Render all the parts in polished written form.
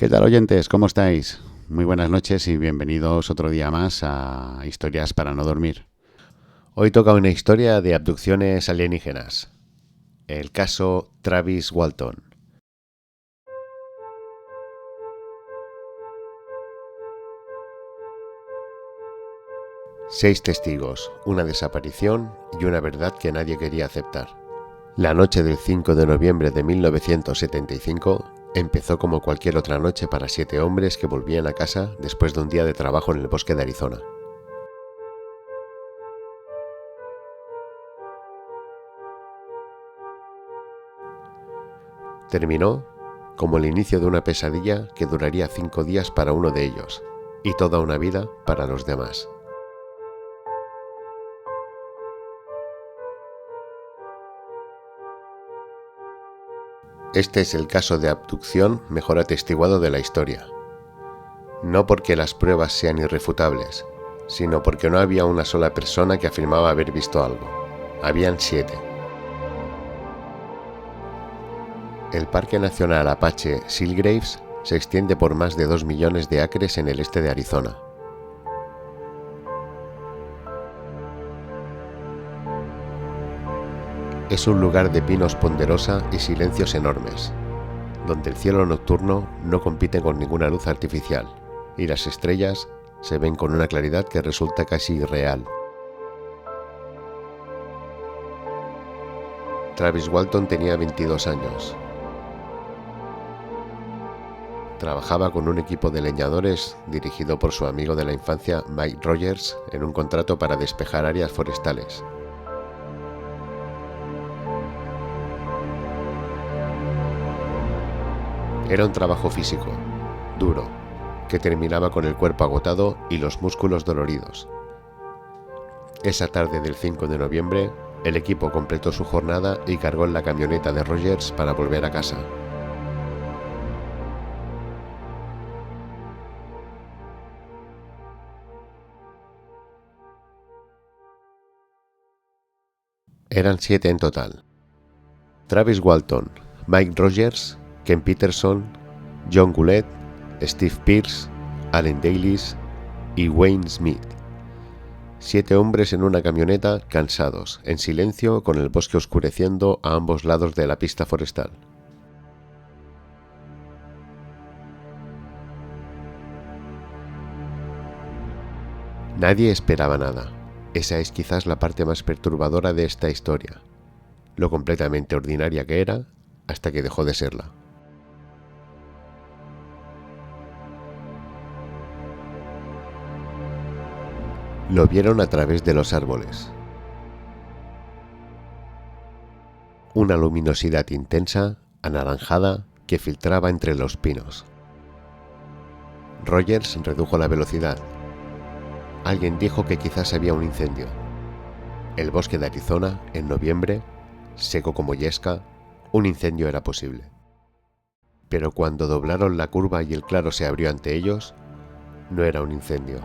¿Qué tal, oyentes? ¿Cómo estáis? Muy buenas noches y bienvenidos otro día más a Historias para no dormir. Hoy toca una historia de abducciones alienígenas. El caso Travis Walton. Seis testigos, una desaparición y una verdad que nadie quería aceptar. La noche del 5 de noviembre de 1975 empezó como cualquier otra noche para 7 hombres que volvían a casa después de un día de trabajo en el bosque de Arizona. Terminó como el inicio de una pesadilla que duraría 5 días para uno de ellos y toda una vida para los demás. Este es el caso de abducción mejor atestiguado de la historia. No porque las pruebas sean irrefutables, sino porque no había una sola persona que afirmaba haber visto algo. Habían 7. El Parque Nacional Apache Sealgraves se extiende por más de 2 millones de acres en el este de Arizona. Es un lugar de pinos ponderosa y silencios enormes, donde el cielo nocturno no compite con ninguna luz artificial y las estrellas se ven con una claridad que resulta casi irreal. Travis Walton tenía 22 años. Trabajaba con un equipo de leñadores dirigido por su amigo de la infancia Mike Rogers en un contrato para despejar áreas forestales. Era un trabajo físico, duro, que terminaba con el cuerpo agotado y los músculos doloridos. Esa tarde del 5 de noviembre, el equipo completó su jornada y cargó en la camioneta de Rogers para volver a casa. Eran 7 en total. Travis Walton, Mike Rogers, Ken Peterson, John Goulet, Steve Pierce, Allen Dalis y Wayne Smith. 7 hombres en una camioneta, cansados, en silencio, con el bosque oscureciendo a ambos lados de la pista forestal. Nadie esperaba nada. Esa es quizás la parte más perturbadora de esta historia. Lo completamente ordinaria que era, hasta que dejó de serla. Lo vieron a través de los árboles. Una luminosidad intensa, anaranjada, que filtraba entre los pinos. Rogers redujo la velocidad. Alguien dijo que quizás había un incendio. El bosque de Arizona, en noviembre, seco como yesca, un incendio era posible. Pero cuando doblaron la curva y el claro se abrió ante ellos, no era un incendio.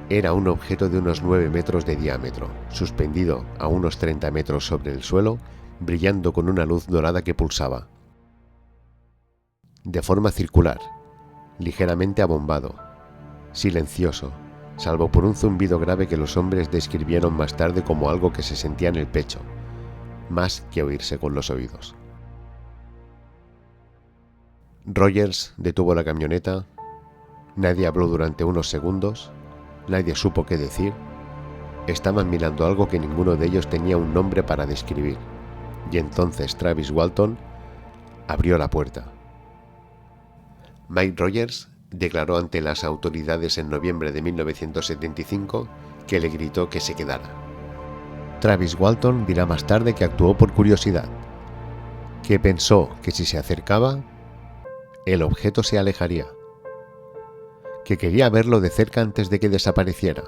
Era un objeto de unos 9 metros de diámetro, suspendido a unos 30 metros sobre el suelo, brillando con una luz dorada que pulsaba. De forma circular, ligeramente abombado, silencioso, salvo por un zumbido grave que los hombres describieron más tarde como algo que se sentía en el pecho, más que oírse con los oídos. Rogers detuvo la camioneta. Nadie habló durante unos segundos. Nadie supo qué decir. Estaban mirando algo que ninguno de ellos tenía un nombre para describir. Y entonces Travis Walton abrió la puerta. Mike Rogers declaró ante las autoridades en noviembre de 1975 que le gritó que se quedara. Travis Walton dirá más tarde que actuó por curiosidad, que pensó que si se acercaba, el objeto se alejaría, que quería verlo de cerca antes de que desapareciera,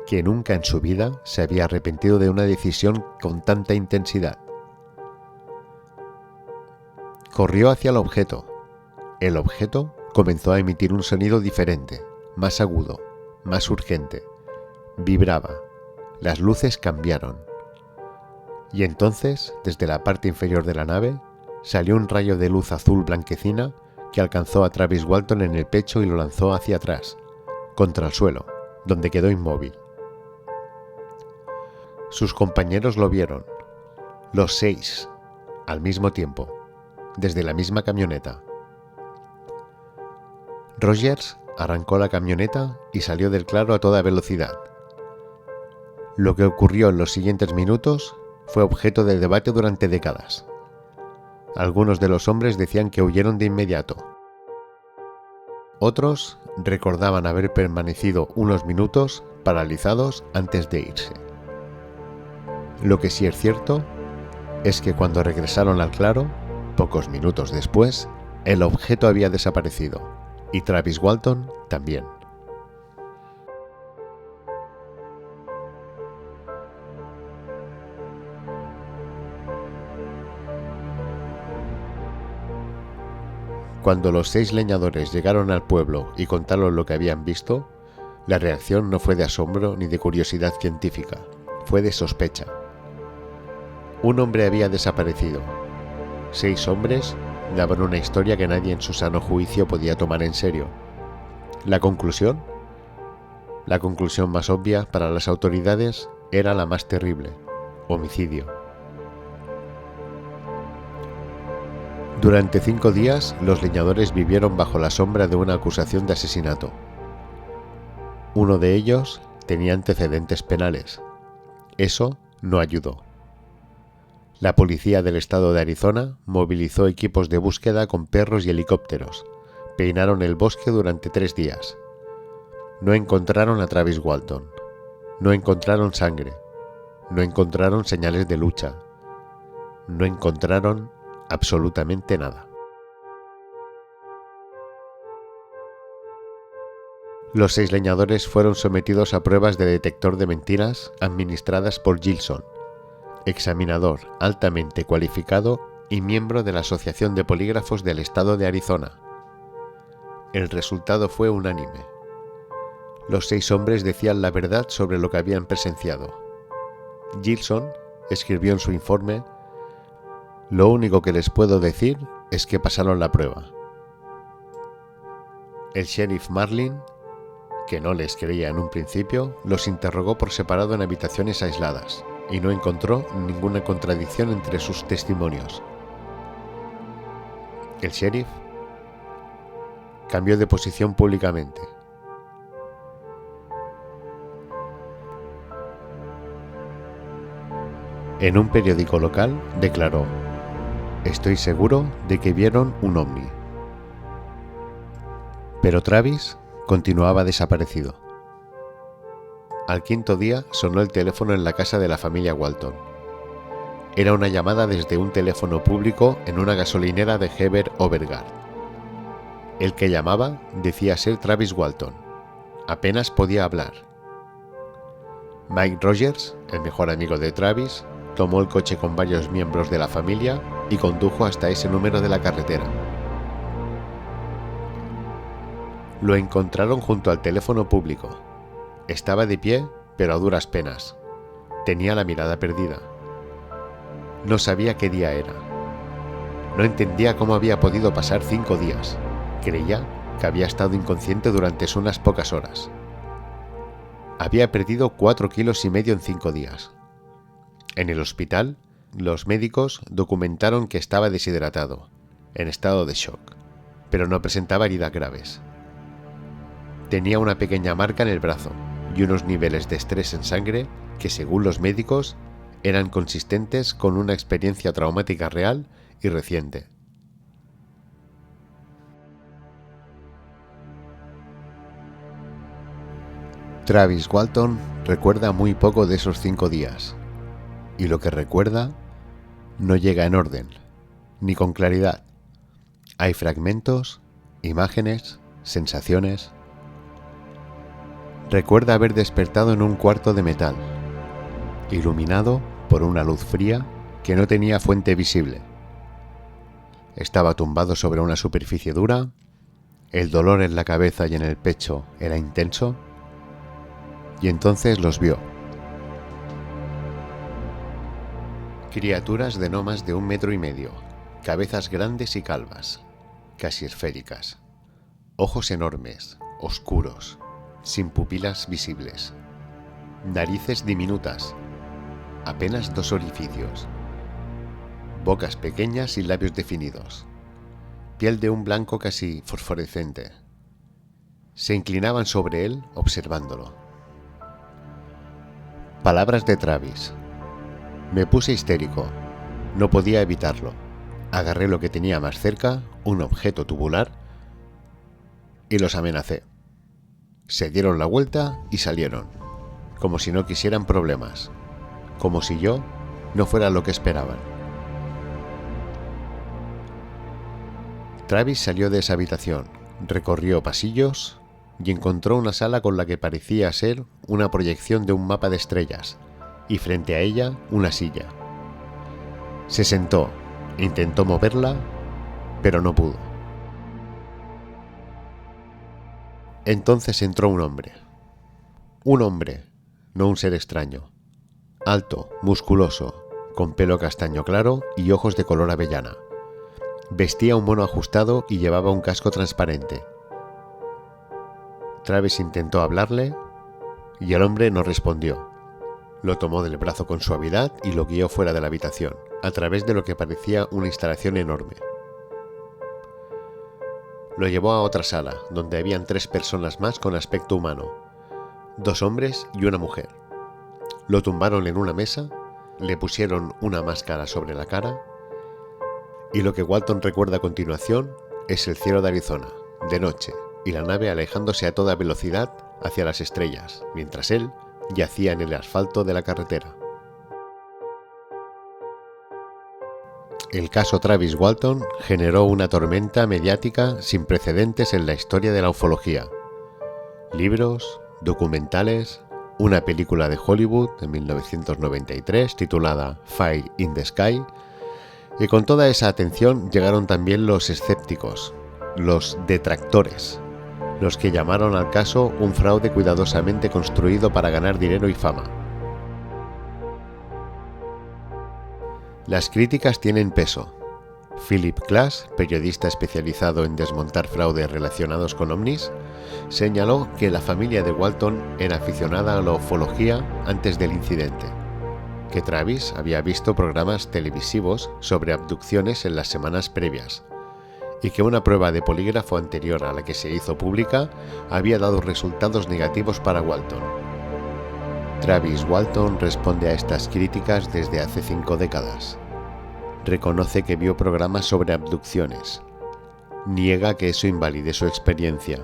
que nunca en su vida se había arrepentido de una decisión con tanta intensidad. Corrió hacia el objeto. El objeto comenzó a emitir un sonido diferente, más agudo, más urgente. Vibraba. Las luces cambiaron. Y entonces, desde la parte inferior de la nave, salió un rayo de luz azul blanquecina que alcanzó a Travis Walton en el pecho y lo lanzó hacia atrás, contra el suelo, donde quedó inmóvil. Sus compañeros lo vieron, los 6, al mismo tiempo, desde la misma camioneta. Rogers arrancó la camioneta y salió del claro a toda velocidad. Lo que ocurrió en los siguientes minutos fue objeto de debate durante décadas. Algunos de los hombres decían que huyeron de inmediato. Otros recordaban haber permanecido unos minutos paralizados antes de irse. Lo que sí es cierto es que cuando regresaron al claro, pocos minutos después, el objeto había desaparecido, y Travis Walton también. Cuando los 6 leñadores llegaron al pueblo y contaron lo que habían visto, la reacción no fue de asombro ni de curiosidad científica, fue de sospecha. Un hombre había desaparecido. 6 hombres daban una historia que nadie en su sano juicio podía tomar en serio. ¿La conclusión? La conclusión más obvia para las autoridades era la más terrible: homicidio. Durante 5 días, los leñadores vivieron bajo la sombra de una acusación de asesinato. Uno de ellos tenía antecedentes penales. Eso no ayudó. La policía del estado de Arizona movilizó equipos de búsqueda con perros y helicópteros. Peinaron el bosque durante 3 días. No encontraron a Travis Walton. No encontraron sangre. No encontraron señales de lucha. No encontraron absolutamente nada. Los 6 leñadores fueron sometidos a pruebas de detector de mentiras administradas por Gilson, examinador altamente cualificado y miembro de la Asociación de Polígrafos del Estado de Arizona. El resultado fue unánime. Los 6 hombres decían la verdad sobre lo que habían presenciado. Gilson escribió en su informe: "Lo único que les puedo decir es que pasaron la prueba". El sheriff Marlin, que no les creía en un principio, los interrogó por separado en habitaciones aisladas y no encontró ninguna contradicción entre sus testimonios. El sheriff cambió de posición públicamente. En un periódico local declaró: "Estoy seguro de que vieron un ovni". Pero Travis continuaba desaparecido. Al 5.º día sonó el teléfono en la casa de la familia Walton. Era una llamada desde un teléfono público en una gasolinera de Heber Overgaard. El que llamaba decía ser Travis Walton. Apenas podía hablar. Mike Rogers, el mejor amigo de Travis, tomó el coche con varios miembros de la familia y condujo hasta ese número de la carretera. Lo encontraron junto al teléfono público. Estaba de pie, pero a duras penas. Tenía la mirada perdida. No sabía qué día era. No entendía cómo había podido pasar 5 días. Creía que había estado inconsciente durante unas pocas horas. Había perdido 4,5 kilos en 5 días. En el hospital, los médicos documentaron que estaba deshidratado, en estado de shock, pero no presentaba heridas graves. Tenía una pequeña marca en el brazo y unos niveles de estrés en sangre que, según los médicos, eran consistentes con una experiencia traumática real y reciente. Travis Walton recuerda muy poco de esos 5 días, y lo que recuerda no llega en orden, ni con claridad. Hay fragmentos, imágenes, sensaciones. Recuerda haber despertado en un cuarto de metal, iluminado por una luz fría que no tenía fuente visible. Estaba tumbado sobre una superficie dura, el dolor en la cabeza y en el pecho era intenso, y entonces los vio. Criaturas de no más de 1,5 metros, cabezas grandes y calvas, casi esféricas, ojos enormes, oscuros, sin pupilas visibles, narices diminutas, apenas 2 orificios, bocas pequeñas y labios definidos, piel de un blanco casi fosforescente. Se inclinaban sobre él observándolo. Palabras de Travis. Me puse histérico. No podía evitarlo. Agarré lo que tenía más cerca, un objeto tubular, y los amenacé. Se dieron la vuelta y salieron, como si no quisieran problemas, como si yo no fuera lo que esperaban. Travis salió de esa habitación, recorrió pasillos y encontró una sala con la que parecía ser una proyección de un mapa de estrellas, y frente a ella una silla. Se sentó, intentó moverla, pero no pudo. Entonces entró un hombre, no un ser extraño, alto, musculoso, con pelo castaño claro y ojos de color avellana. Vestía un mono ajustado y llevaba un casco transparente. Travis intentó hablarle y el hombre no respondió. Lo tomó del brazo con suavidad y lo guió fuera de la habitación, a través de lo que parecía una instalación enorme. Lo llevó a otra sala, donde habían 3 personas más con aspecto humano, 2 hombres y una mujer. Lo tumbaron en una mesa, le pusieron una máscara sobre la cara, y lo que Walton recuerda a continuación es el cielo de Arizona, de noche, y la nave alejándose a toda velocidad hacia las estrellas, mientras él yacía en el asfalto de la carretera. El caso Travis Walton generó una tormenta mediática sin precedentes en la historia de la ufología. Libros, documentales, una película de Hollywood de 1993 titulada Fire in the Sky, y con toda esa atención llegaron también los escépticos, los detractores, los que llamaron al caso un fraude cuidadosamente construido para ganar dinero y fama. Las críticas tienen peso. Philip Klass, periodista especializado en desmontar fraudes relacionados con ovnis, señaló que la familia de Walton era aficionada a la ufología antes del incidente, que Travis había visto programas televisivos sobre abducciones en las semanas previas, y que una prueba de polígrafo anterior a la que se hizo pública había dado resultados negativos para Walton. Travis Walton responde a estas críticas desde hace 5 décadas. Reconoce que vio programas sobre abducciones. Niega que eso invalide su experiencia.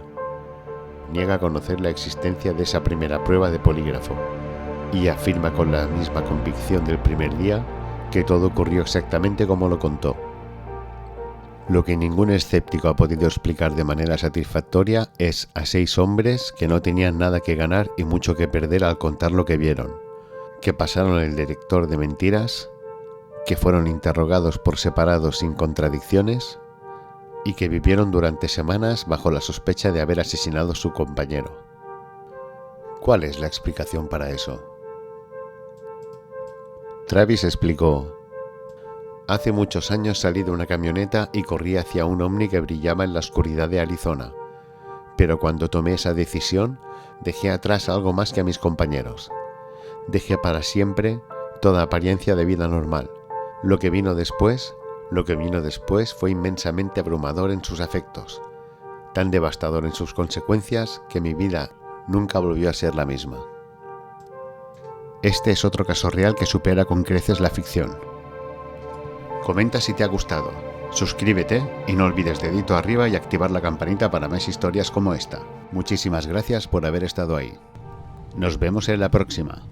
Niega conocer la existencia de esa primera prueba de polígrafo. Y afirma con la misma convicción del primer día que todo ocurrió exactamente como lo contó. Lo que ningún escéptico ha podido explicar de manera satisfactoria es a 6 hombres que no tenían nada que ganar y mucho que perder al contar lo que vieron, que pasaron el detector de mentiras, que fueron interrogados por separado sin contradicciones y que vivieron durante semanas bajo la sospecha de haber asesinado a su compañero. ¿Cuál es la explicación para eso? Travis explicó: hace muchos años salí de una camioneta y corrí hacia un ovni que brillaba en la oscuridad de Arizona, pero cuando tomé esa decisión dejé atrás algo más que a mis compañeros. Dejé para siempre toda apariencia de vida normal. Lo que vino después fue inmensamente abrumador en sus efectos, tan devastador en sus consecuencias que mi vida nunca volvió a ser la misma. Este es otro caso real que supera con creces la ficción. Comenta si te ha gustado, suscríbete y no olvides dedito arriba y activar la campanita para más historias como esta. Muchísimas gracias por haber estado ahí. Nos vemos en la próxima.